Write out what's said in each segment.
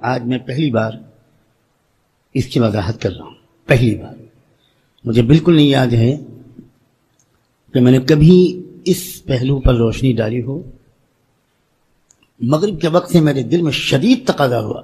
آج میں پہلی بار اس کی وضاحت کر رہا ہوں. پہلی بار مجھے بالکل نہیں یاد ہے کہ میں نے کبھی اس پہلو پر روشنی ڈالی ہو. مغرب کے وقت سے میرے دل میں شدید تقاضا ہوا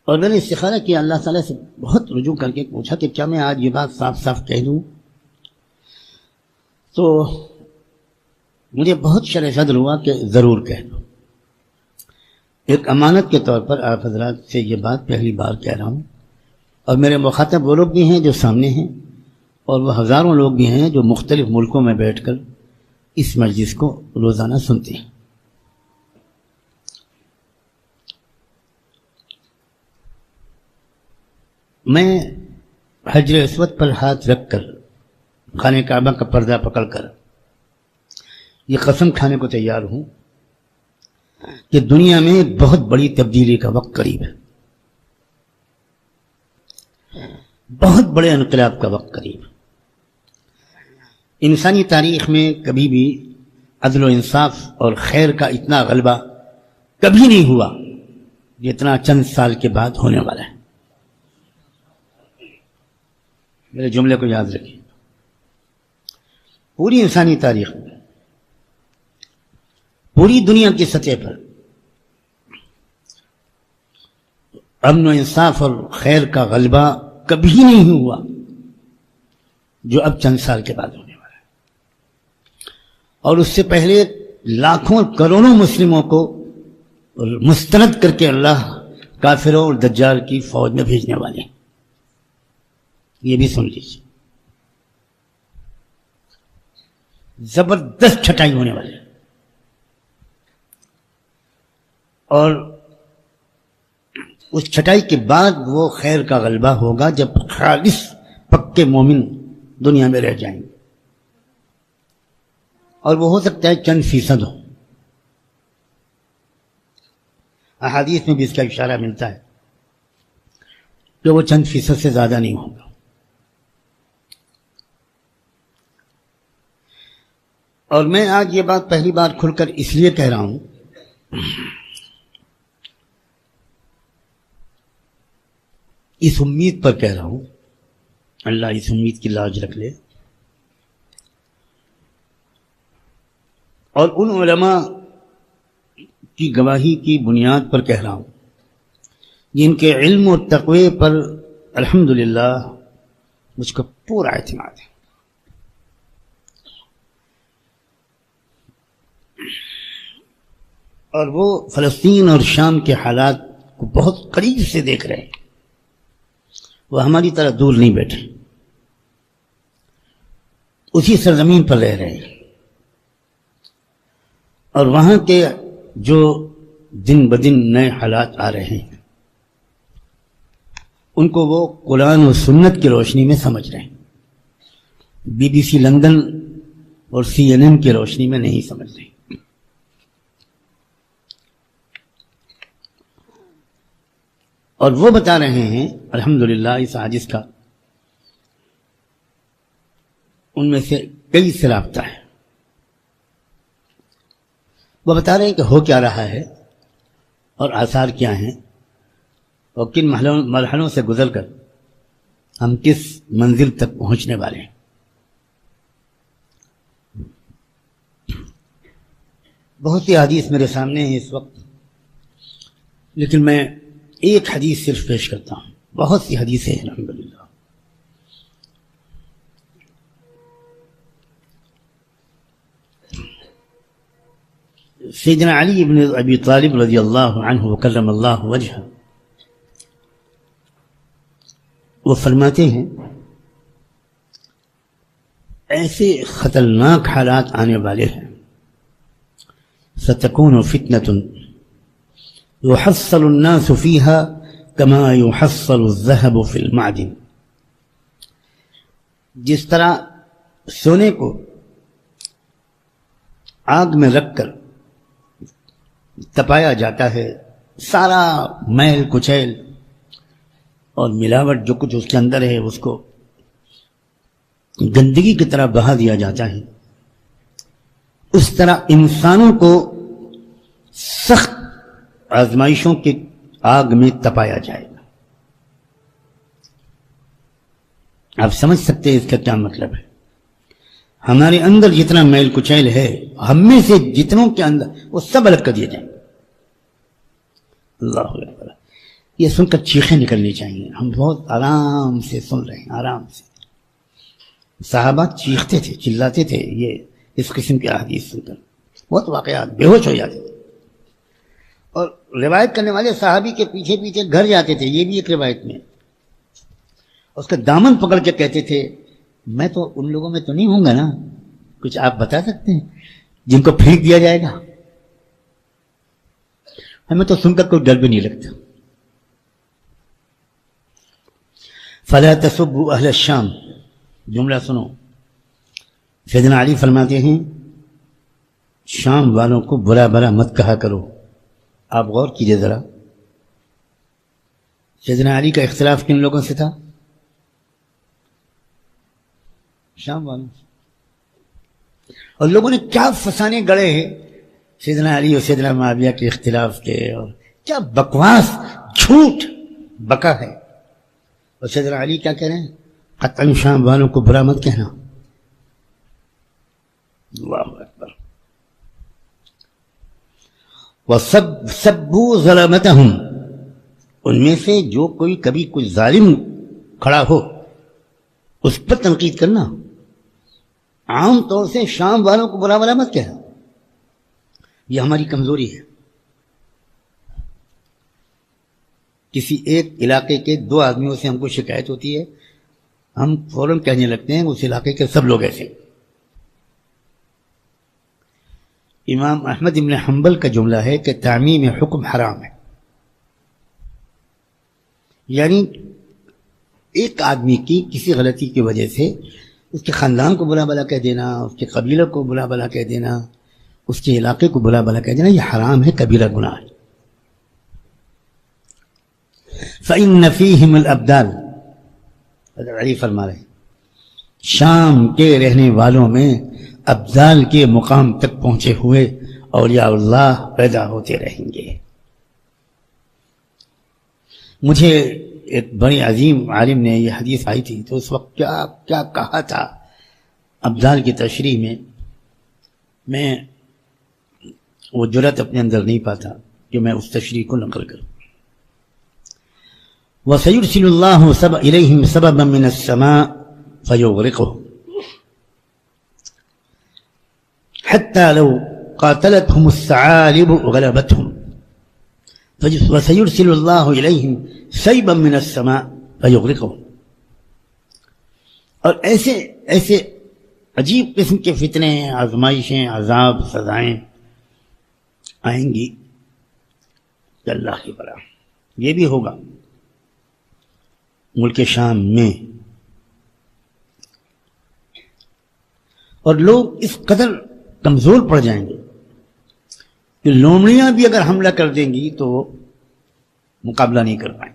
اور میں نے استخارہ کیا اللہ تعالیٰ سے، بہت رجوع کر کے پوچھا کہ کیا میں آج یہ بات صاف صاف کہہ دوں. تو مجھے بہت شرح صدر ہوا کہ ضرور کہہ دو. ایک امانت کے طور پر آپ حضرات سے یہ بات پہلی بار کہہ رہا ہوں، اور میرے مخاطب وہ لوگ بھی ہیں جو سامنے ہیں، اور وہ ہزاروں لوگ بھی ہیں جو مختلف ملکوں میں بیٹھ کر اس مجلس کو روزانہ سنتے ہیں. میں حجر اسود پر ہاتھ رکھ کر خانہ کعبہ کا پردہ پکڑ کر یہ قسم کھانے کو تیار ہوں کہ دنیا میں بہت بڑی تبدیلی کا وقت قریب ہے، بہت بڑے انقلاب کا وقت قریب ہے. انسانی تاریخ میں کبھی بھی عدل و انصاف اور خیر کا اتنا غلبہ کبھی نہیں ہوا جتنا چند سال کے بعد ہونے والا ہے. میرے جملے کو یاد رکھیے. پوری انسانی تاریخ میں، پوری دنیا کی سطح پر امن و انصاف اور خیر کا غلبہ کبھی نہیں ہوا جو اب چند سال کے بعد ہونے والا ہے. اور اس سے پہلے لاکھوں کروڑوں مسلموں کو مسترد کر کے اللہ کافروں اور دجال کی فوج میں بھیجنے والے ہیں. یہ بھی سن لیجیے، زبردست چھٹائی ہونے والی ہے. اور اس چھٹائی کے بعد وہ خیر کا غلبہ ہوگا جب خالص پکے مومن دنیا میں رہ جائیں گے، اور وہ ہو سکتا ہے چند فیصد ہو. احادیث میں بھی اس کا اشارہ ملتا ہے کہ وہ چند فیصد سے زیادہ نہیں ہوگا. اور میں آج یہ بات پہلی بار کھل کر اس لیے کہہ رہا ہوں اس امید پر کہہ رہا ہوں، اللہ اس امید کی لاج رکھ لے، اور ان علماء کی گواہی کی بنیاد پر کہہ رہا ہوں جن کے علم و تقوی پر الحمدللہ مجھ کو پورا اعتماد ہے. اور وہ فلسطین اور شام کے حالات کو بہت قریب سے دیکھ رہے ہیں. وہ ہماری طرح دور نہیں بیٹھے، اسی سرزمین پر رہ رہے ہیں، اور وہاں کے جو دن بدن نئے حالات آ رہے ہیں ان کو وہ قرآن و سنت کی روشنی میں سمجھ رہے ہیں. BBC لندن اور CNN کی روشنی میں نہیں سمجھ رہے. اور وہ بتا رہے ہیں الحمدللہ اس عاجز کا ان میں سے کئی سے رابطہ ہے. وہ بتا رہے ہیں کہ ہو کیا رہا ہے اور آثار کیا ہیں اور کن مرحلوں سے گزر کر ہم کس منزل تک پہنچنے والے ہیں. بہت سی حدیث میرے سامنے ہیں اس وقت، لیکن میں ایک حدیث صرف پیش کرتا ہوں. بہت سی حدیثیں ہیں الحمدللہ. سیدنا علی بن ابی طالب رضی اللہ عنہ وکرم اللہ وجہہ وہ فرماتے ہیں ایسے خطرناک حالات آنے والے ہیں ستکون فتنة يحصل الناس فيها كما يحصل الذهب في المعدن. جس طرح سونے کو آگ میں رکھ کر تپایا جاتا ہے، سارا میل کچیل اور ملاوٹ جو کچھ اس کے اندر ہے اس کو گندگی کی طرح بہا دیا جاتا ہے، اس طرح انسانوں کو سخت آزمائشوں کے آگ میں تپایا جائے گا۔ آپ سمجھ سکتے ہیں اس کا کیا مطلب ہے؟ ہمارے اندر جتنا میل کچیل ہے، ہم میں سے جتنوں کے اندر، وہ سب الگ کر دیے جائیں گے۔ اللہ اکبر۔ یہ سن کر چیخیں نکلنی چاہیے۔ ہم بہت آرام سے سن رہے ہیں، آرام سے۔ صحابہ چیختے تھے، چلاتے تھے یہ اس قسم کی احادیث سن کر، بہت واقعات، بے ہوش ہو جاتے تھے۔ اور روایت کرنے والے صحابی کے پیچھے پیچھے گھر جاتے تھے، یہ بھی ایک روایت میں۔ اس کا دامن پکڑ کے کہتے تھے میں تو ان لوگوں میں تو نہیں ہوں گا نا، کچھ آپ بتا سکتے ہیں جن کو پھینک دیا جائے گا؟ ہمیں تو سن کر کوئی ڈر بھی نہیں لگتا۔ فلا تسبوا اہل الشام، جملہ سنو، سیدنا علی فرماتے ہیں شام والوں کو برا برا مت کہا کرو۔ آپ غور کیجئے ذرا، سیدنا علی کا اختلاف کن لوگوں سے تھا؟ شام والوں سے۔ اور لوگوں نے کیا فسانے گڑے ہیں سیدنا علی اور سیدنا معاویہ کے اختلاف کے، اور کیا بکواس جھوٹ بکا ہے۔ اور سیدنا علی کیا کہہ رہے ہیں؟ قطعاً شام والوں کو برا مت کہنا۔ اللہ اکبر۔ وَسَبُّوا ظَلَمَتَهُمْ، ان میں سے جو کوئی کبھی کوئی ظالم کھڑا ہو اس پر تنقید کرنا۔ عام طور سے شام والوں کو برا بلا مت کہنا، یہ ہماری کمزوری ہے۔ کسی ایک علاقے کے دو آدمیوں سے ہم کو شکایت ہوتی ہے، ہم فوراً کہنے لگتے ہیں اس علاقے کے سب لوگ ایسے۔ امام احمد بن حنبل کا جملہ ہے کہ تعمیم حکم حرام ہے، یعنی ایک آدمی کی کسی غلطی کی وجہ سے اس کے خاندان کو برا بلا کہہ دینا، اس کے قبیلہ کو برا بلا کہہ دینا، اس کے علاقے کو برا بلا کہہ دینا، یہ حرام ہے، کبیرہ گناہ ہے۔ فَإِنَّ فِيهِمُ الْأَبْدَالِ، حضرت علی فرما رہے ہیں شام کے رہنے والوں میں ابدال کے مقام تک پہنچے ہوئے اولیاء اللہ پیدا ہوتے رہیں گے۔ مجھے ایک بڑی عظیم عالم نے یہ حدیث آئی تھی تو اس وقت کیا کہا تھا ابدال کی تشریح میں وہ جرأت اپنے اندر نہیں پاتا کہ میں اس تشریح کو نقل کروں۔ وَسَيُرْسِلُ اللَّهُ إِلَيْهِمْ سَبَبًا مِّنَ السَّمَاءِ فَيُغْرِقُهُمْ حَتَّى لَوْ قَاتَلَتْهُمُ الثَّعَالِبُ غَلَبَتْهُمْ وَسَيُرْسِلُ اللَّهُ إِلَيْهِمْ سَيْبًا مِّنَ السَّمَاءِ فَيُغْرِقُهُمْ۔ اور ایسے عجیب قسم کے فتنے، آزمائشیں، عذاب، سزائیں آئیں گی کہ اللہ کی بلا۔ یہ بھی ہوگا ملک شام میں، اور لوگ اس قدر کمزور پڑ جائیں گے کہ لومڑیاں بھی اگر حملہ کر دیں گی تو مقابلہ نہیں کر پائیں۔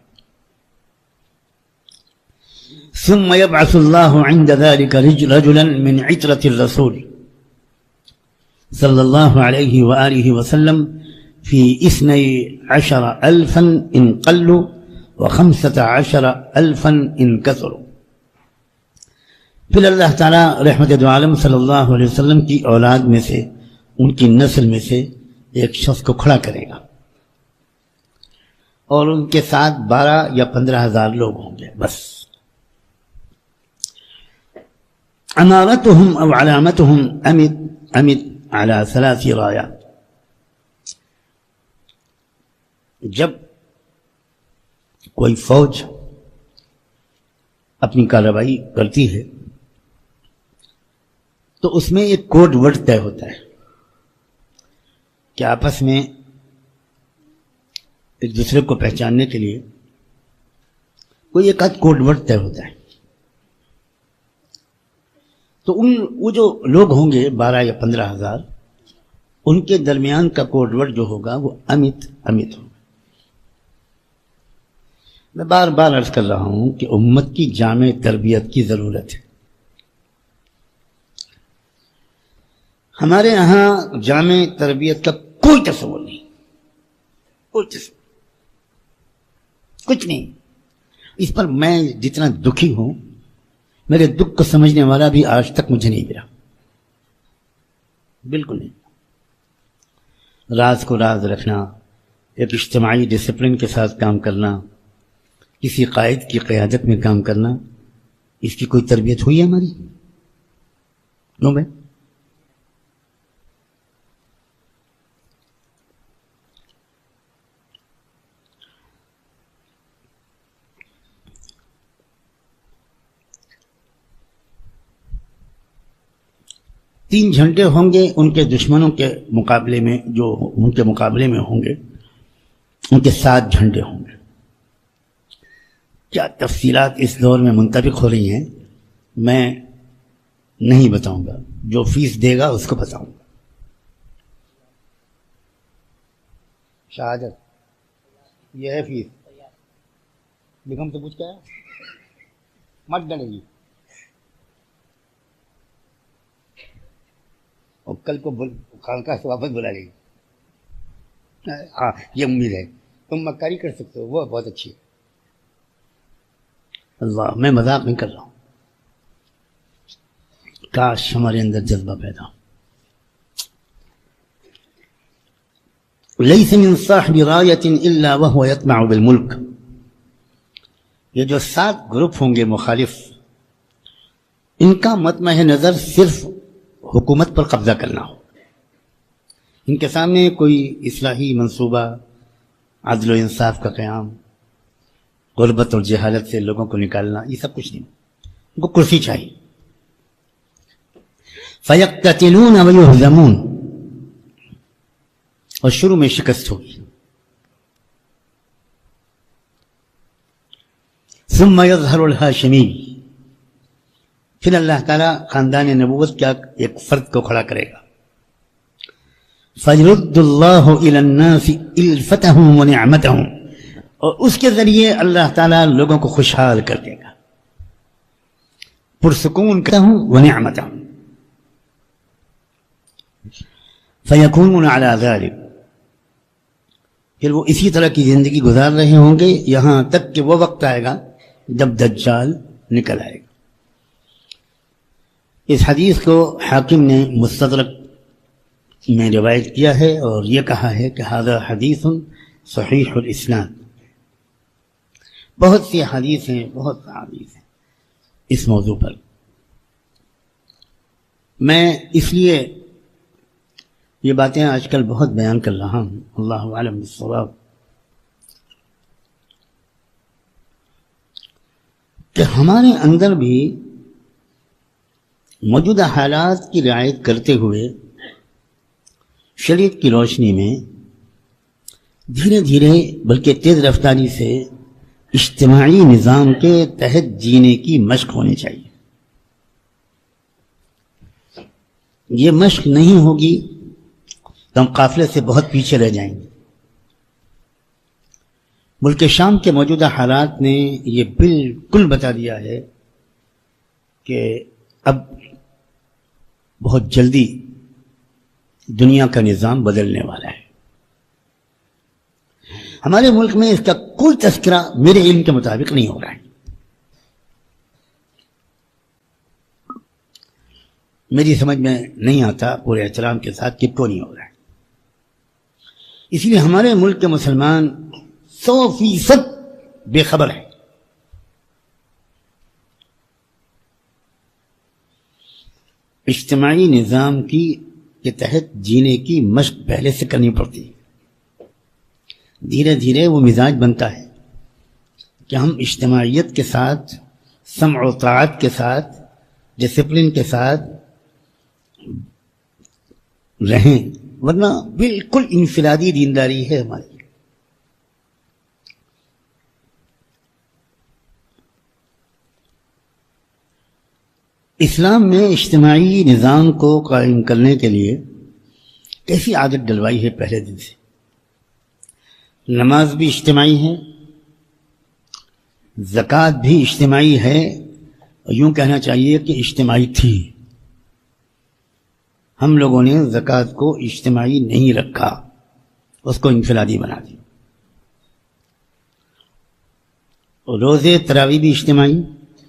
ثم يبعث الله عند ذلك رجلا من عترة الرسول صلى الله عليه وآله وسلم في 12,000 إن قلوا و15,000 إن كثروا۔ پھر اللہ تعالیٰ رحمت دو عالم صلی اللہ علیہ وسلم کی اولاد میں سے، ان کی نسل میں سے ایک شخص کو کھڑا کرے گا، اور ان کے ساتھ 12 یا 15,000 لوگ ہوں گے بس۔ امارتهم او علامتهم امت على 3 رايات۔ جب کوئی فوج اپنی کارروائی کرتی ہے تو اس میں ایک کوڈ ورڈ طے ہوتا ہے کہ آپس میں ایک دوسرے کو پہچاننے کے لیے کوئی ایک آدھ کوڈ ورڈ طے ہوتا ہے۔ تو وہ جو لوگ ہوں گے 12 یا 15,000، ان کے درمیان کا کوڈ ورڈ جو ہوگا وہ امت ہوگا۔ میں بار بار عرض کر رہا ہوں کہ امت کی جامع تربیت کی ضرورت ہے۔ ہمارے ہاں جامع تربیت کا کوئی تصور نہیں، کوئی تصور۔ کچھ نہیں. اس پر میں جتنا دکھی ہوں، میرے دکھ کو سمجھنے والا بھی آج تک مجھے نہیں ملا، بالکل نہیں. راز کو راز رکھنا، ایک اجتماعی ڈسپلن کے ساتھ کام کرنا، کسی قائد کی قیادت میں کام کرنا، اس کی کوئی تربیت ہوئی ہے ہماری؟ کیوں بھائی؟ تین جھنڈے ہوں گے ان کے دشمنوں کے مقابلے میں، جو ان کے مقابلے میں ہوں گے ان کے 7 جھنڈے ہوں گے. کیا تفصیلات اس دور میں منطبق ہو رہی ہیں میں نہیں بتاؤں گا، جو فیس دے گا اس کو بتاؤں گا. شہادت یہ ہے فیس. بیگم سے پوچھ کے آیا، مت ڈرے گی، اور کل کو خانقاہ سے واپس بلا لے گی. ہاں یہ امید ہے. تم مکاری کر سکتے ہو، وہ بہت اچھی ہے. اللہ، میں مذاق نہیں کر رہا ہوں. کاش ہمارے اندر جذبہ پیدا ہو. لیس من صاحب رایۃ الا وهو یطمع بالملک. یہ جو 7 گروپ ہوں گے مخالف، ان کا مطمع نظر صرف حکومت پر قبضہ کرنا ہو. ان کے سامنے کوئی اصلاحی منصوبہ، عدل و انصاف کا قیام، غربت اور جہالت سے لوگوں کو نکالنا، یہ سب کچھ نہیں. ان کو کرسی چاہیے. فَيَقْتَتِلُونَ وَيُهْزَمُونَ، اور شروع میں شکست ہوگی. ثُمَّ يَظْهَرُ الْهَاشِمِيُّ، پھر اللہ تعالیٰ خاندان نبوت کا ایک فرد کو کھڑا کرے گا. فَيَرُدُّ اللَّهُ إِلَى النَّاسِ إِلْفَتَهُمْ وَنِعْمَتَهُمْ، اور اس کے ذریعے اللہ تعالیٰ لوگوں کو خوشحال کر دے گا، پرسکون کرتا ہوں وَنِعْمَتَهُمْ. فَيَكُونُونَ عَلَى ذَلِكَ، پھر وہ اسی طرح کی زندگی گزار رہے ہوں گے یہاں تک کہ وہ وقت آئے گا جب دجال نکل آئے گا. اس حدیث کو حاکم نے مستدرک میں روایت کیا ہے اور یہ کہا ہے کہ ھذا حدیث صحیح الاسناد. بہت سی حدیث ہیں، بہت حدیث ہیں اس موضوع پر. میں اس لیے یہ باتیں آج کل بہت بیان کر رہا ہوں، اللہ عالم بالصواب، کہ ہمارے اندر بھی موجودہ حالات کی رعایت کرتے ہوئے شریعت کی روشنی میں دھیرے دھیرے بلکہ تیز رفتاری سے اجتماعی نظام کے تحت جینے کی مشق ہونی چاہیے. یہ مشق نہیں ہوگی تو ہم قافلے سے بہت پیچھے رہ جائیں گے. ملک شام کے موجودہ حالات نے یہ بالکل بتا دیا ہے کہ اب بہت جلدی دنیا کا نظام بدلنے والا ہے. ہمارے ملک میں اس کا کوئی تذکرہ میرے علم کے مطابق نہیں ہو رہا ہے. میری سمجھ میں نہیں آتا پورے احترام کے ساتھ کہ کیوں نہیں ہو رہا ہے. اس لیے ہمارے ملک کے مسلمان 100% بے خبر ہیں. اجتماعی نظام کے تحت جینے کی مشق پہلے سے کرنی پڑتی ہے. دھیرے دھیرے وہ مزاج بنتا ہے کہ ہم اجتماعیت کے ساتھ، سمع و طاعت کے ساتھ، ڈسپلن کے ساتھ رہیں، ورنہ بالکل انفرادی دینداری ہے ہماری. اسلام میں اجتماعی نظام کو قائم کرنے کے لیے کیسی عادت ڈلوائی ہے پہلے دن سے. نماز بھی اجتماعی ہے، زکوٰۃ بھی اجتماعی ہے، اور یوں کہنا چاہیے کہ اجتماعی تھی. ہم لوگوں نے زکوٰۃ کو اجتماعی نہیں رکھا، اس کو انفرادی بنا دیا. روزے تراویح بھی اجتماعی،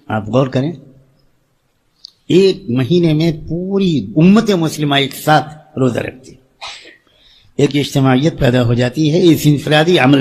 آپ غور کریں، ایک مہینے میں پوری امت مسلمہ ایک ساتھ روزہ رکھتی ہے، ایک اجتماعیت پیدا ہو جاتی ہے، اس انفرادی عمل